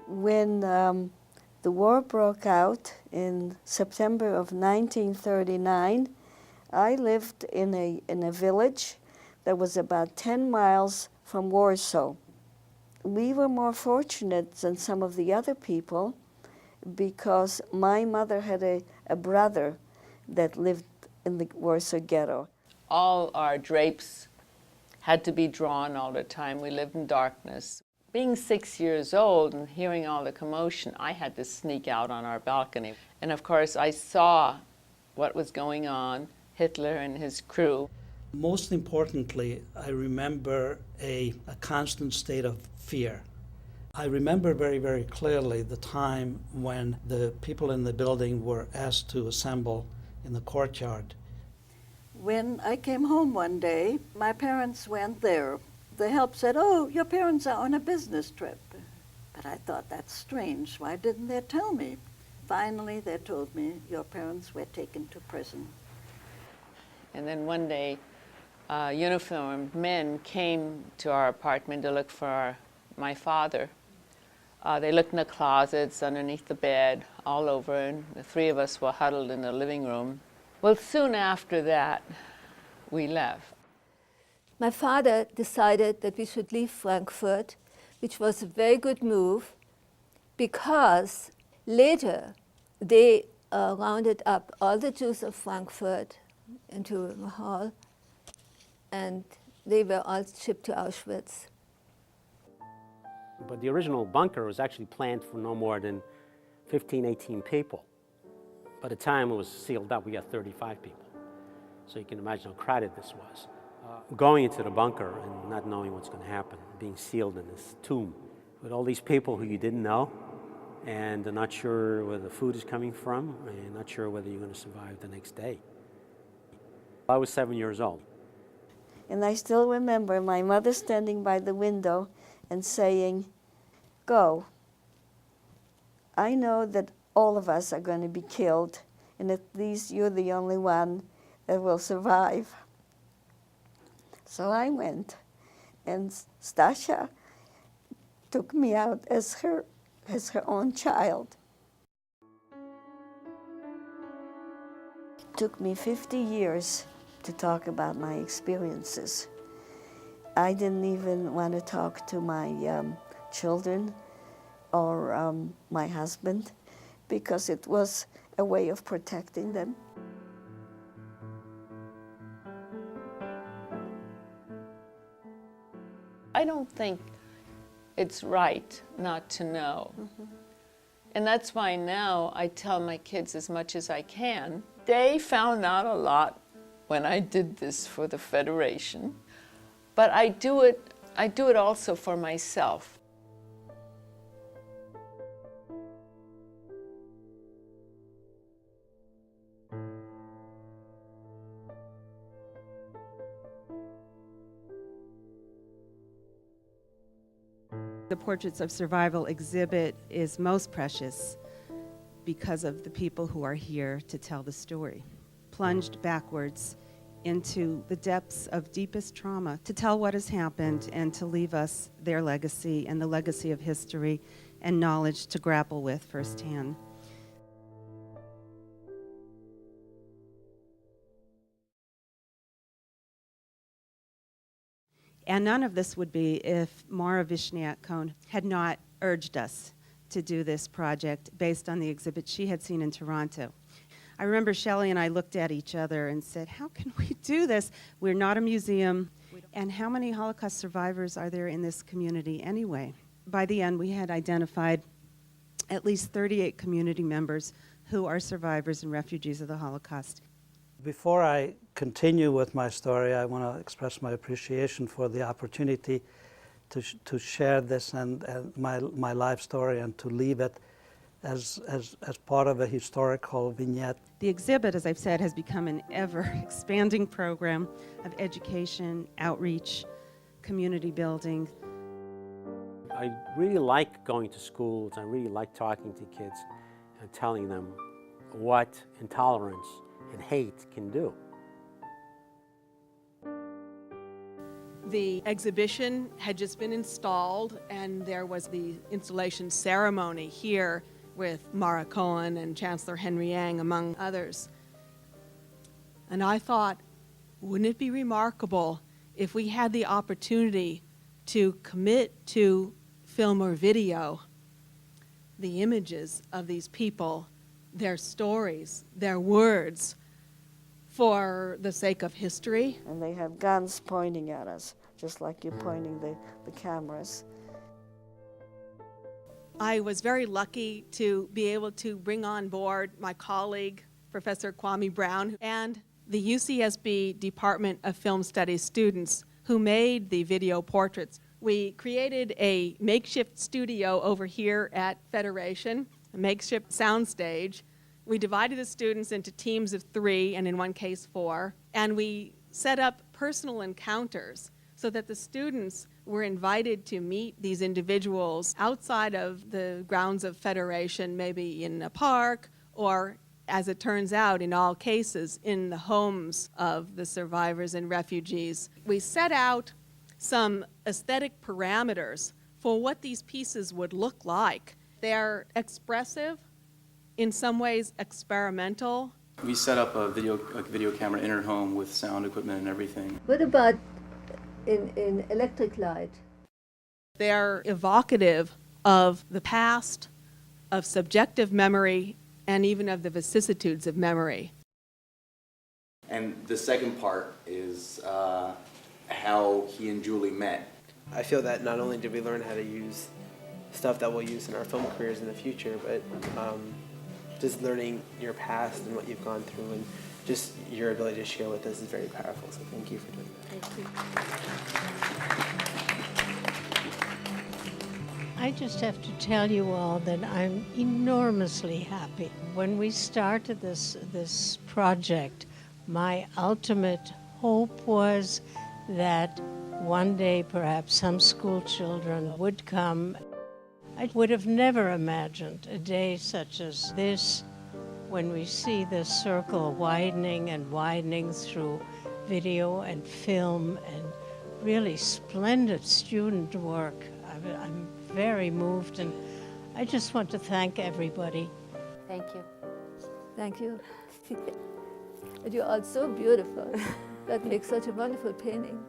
When the war broke out in September of 1939, I lived in a village that was about 10 miles from Warsaw. We were more fortunate than some of the other people because my mother had a brother that lived in the Warsaw Ghetto. All our drapes had to be drawn all the time. We lived in darkness. Being 6 years old and hearing all the commotion, I had to sneak out on our balcony. And of course, I saw what was going on, Hitler and his crew. Most importantly, I remember a constant state of fear. I remember very, very clearly the time when the people in the building were asked to assemble in the courtyard. When I came home one day, my parents went there. The help said, "Oh, your parents are on a business trip." But I thought, that's strange. Why didn't they tell me? Finally, they told me, "Your parents were taken to prison." And then one day, uniformed men came to our apartment to look for my father. They looked in the closets, underneath the bed, all over, and the three of us were huddled in the living room. Well, soon after that, we left. My father decided that we should leave Frankfurt, which was a very good move, because later they rounded up all the Jews of Frankfurt into a hall, and they were all shipped to Auschwitz. But the original bunker was actually planned for no more than 15, 18 people. By the time it was sealed up, we got 35 people. So you can imagine how crowded this was. Going into the bunker and not knowing what's going to happen, being sealed in this tomb with all these people who you didn't know, and they're not sure where the food is coming from, and not sure whether you're going to survive the next day. I was 7 years old. And I still remember my mother standing by the window and saying, "Go. I know that all of us are going to be killed, and at least you're the only one that will survive." So I went, and Stasha took me out as her own child. It took me 50 years to talk about my experiences. I didn't even want to talk to my children or my husband because it was a way of protecting them. I don't think it's right not to know. Mm-hmm. And that's why now I tell my kids as much as I can. They found out a lot when I did this for the Federation, but I do it also for myself. The Portraits of Survival exhibit is most precious because of the people who are here to tell the story, plunged backwards into the depths of deepest trauma to tell what has happened and to leave us their legacy and the legacy of history and knowledge to grapple with firsthand. And none of this would be if Mara Vishniak-Cohn had not urged us to do this project based on the exhibit she had seen in Toronto. I remember Shelley and I looked at each other and said, how can we do this? We're not a museum, and how many Holocaust survivors are there in this community anyway? By the end, we had identified at least 38 community members who are survivors and refugees of the Holocaust. Before I continue with my story, I want to express my appreciation for the opportunity to share this and my life story and to leave it as part of a historical vignette. The exhibit, as I've said, has become an ever-expanding program of education, outreach, community building. I really like going to schools. I really like talking to kids and telling them what intolerance and hate can do. The exhibition had just been installed, and there was the installation ceremony here with Mara Cohen and Chancellor Henry Yang, among others. And I thought, wouldn't it be remarkable if we had the opportunity to commit to film or video the images of these people, their stories, their words, for the sake of history. And they have guns pointing at us, just like you're pointing the cameras. I was very lucky to be able to bring on board my colleague, Professor Kwame Brown, and the UCSB Department of Film Studies students who made the video portraits. We created a makeshift studio over here at Federation, a makeshift soundstage. We divided the students into teams of 3, and in one case 4, and we set up personal encounters so that the students were invited to meet these individuals outside of the grounds of Federation, maybe in a park, or, as it turns out, in all cases, in the homes of the survivors and refugees. We set out some aesthetic parameters for what these pieces would look like. They're expressive, in some ways experimental. We set up a video camera in her home with sound equipment and everything. What about in electric light? They're evocative of the past, of subjective memory, and even of the vicissitudes of memory. And the second part is how he and Julie met. I feel that not only did we learn how to use stuff that we'll use in our film careers in the future, but just learning your past and what you've gone through and just your ability to share with us is very powerful. So thank you for doing that. Thank you. I just have to tell you all that I'm enormously happy. When we started this project, my ultimate hope was that one day perhaps some school children would come. I would have never imagined a day such as this, when we see this circle widening and widening through video and film and really splendid student work. I'm very moved, and I just want to thank everybody. Thank you. Thank you. And you're all so beautiful. That makes such a wonderful painting.